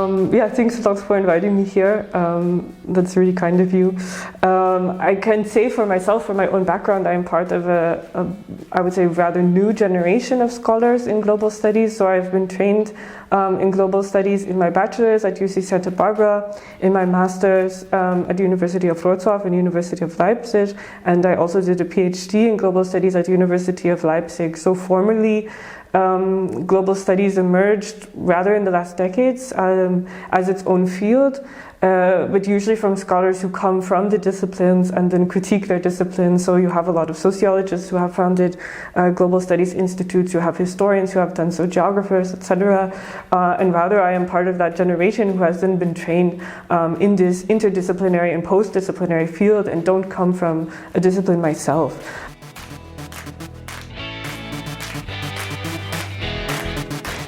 Yeah, thanks a lot for inviting me here. That's really kind of you. I can say for myself, for my own background, I'm part of I would say, rather new generation of scholars in global studies. So I've been trained in global studies in my bachelor's at UC Santa Barbara, in my master's at the University of Wrocław and University of Leipzig, and I also did a PhD in global studies at the University of Leipzig. So formally, global studies emerged rather in the last decades as its own field, but usually from scholars who come from the disciplines and then critique their disciplines. So you have a lot of sociologists who have founded global studies institutes, you have historians who have done so, geographers, etc. And rather I am part of that generation who has then been trained in this interdisciplinary and post-disciplinary field and don't come from a discipline myself.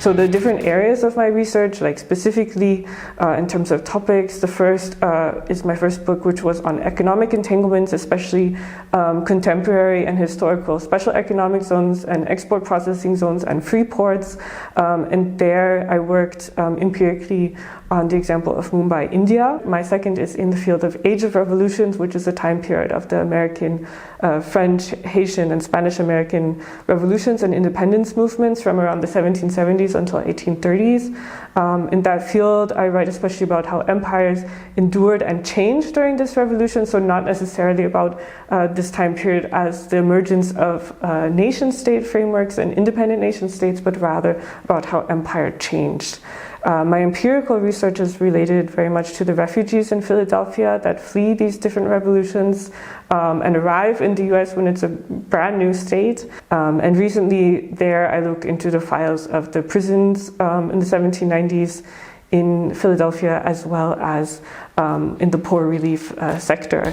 So the different areas of my research, like specifically in terms of topics, the first is my first book, which was on economic entanglements, especially contemporary and historical special economic zones and export processing zones and free ports. And there I worked empirically on the example of Mumbai, India. My second is in the field of Age of Revolutions, which is a time period of the American, French, Haitian, and Spanish-American revolutions and independence movements from around the 1770s until 1830s. In that field, I write especially about how empires endured and changed during this revolution, so not necessarily about this time period as the emergence of nation-state frameworks and independent nation-states, but rather about how empire changed. My empirical research is related very much to the refugees in Philadelphia that flee these different revolutions and arrive in the US when it's a brand new state. And recently there I look into the files of the prisons in the 1790s in Philadelphia, as well as in the poor relief sector.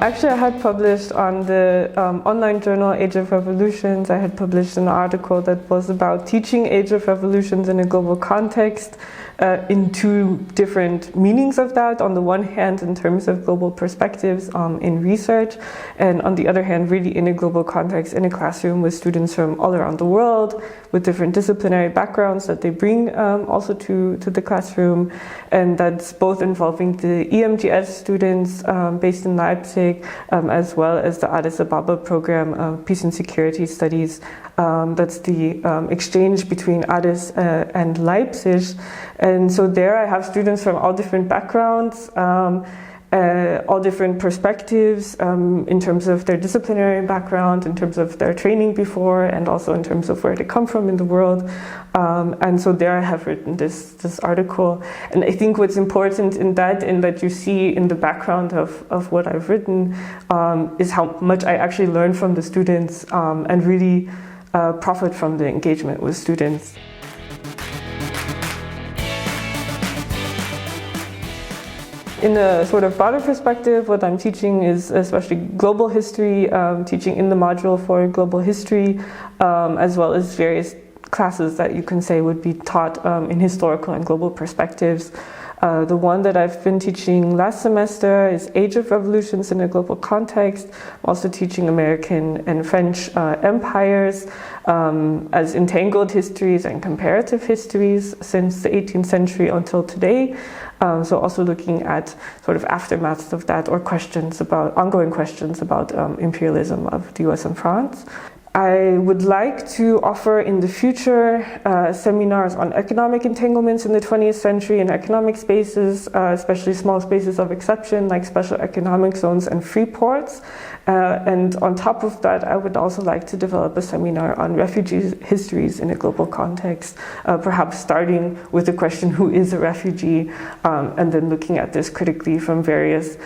Actually, I had published on the online journal Age of Revolutions, I had published an article that was about teaching Age of Revolutions in a global context in two different meanings of that. On the one hand, in terms of global perspectives in research, and on the other hand, really in a global context in a classroom with students from all around the world, with different disciplinary backgrounds that they bring also to the classroom. And that's both involving the EMGS students based in Leipzig, as well as the Addis Ababa program of Peace and Security Studies. That's the exchange between Addis and Leipzig. And so there I have students from all different backgrounds, all different perspectives in terms of their disciplinary background, in terms of their training before, and also in terms of where they come from in the world. And so there I have written this article. And I think what's important in that you see in the background of what I've written is how much I actually learn from the students and really profit from the engagement with students. In a sort of broader perspective, what I'm teaching is especially global history, teaching in the module for global history, as well as various classes that you can say would be taught in historical and global perspectives. The one that I've been teaching last semester is Age of Revolutions in a global context. I'm also teaching American and French empires as entangled histories and comparative histories since the 18th century until today. So also looking at sort of aftermaths of that, or ongoing questions about imperialism of the US and France. I would like to offer in the future seminars on economic entanglements in the 20th century in economic spaces, especially small spaces of exception like special economic zones and free ports. And on top of that, I would also like to develop a seminar on refugee histories in a global context, perhaps starting with the question, who is a refugee, and then looking at this critically from various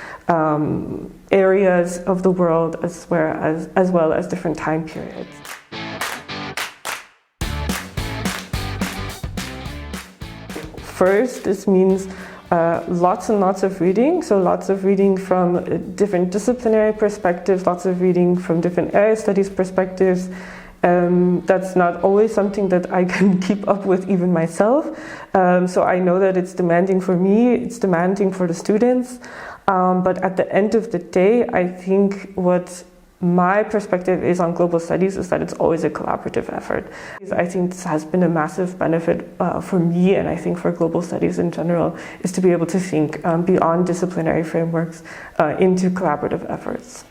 areas of the world as well as different time periods. First, this means lots and lots of reading, so lots of reading from different disciplinary perspectives, lots of reading from different area studies perspectives. That's not always something that I can keep up with even myself, so I know that it's demanding for me, it's demanding for the students, but at the end of the day, I think what my perspective is on global studies is that it's always a collaborative effort. I think this has been a massive benefit for me, and I think for global studies in general, is to be able to think beyond disciplinary frameworks into collaborative efforts.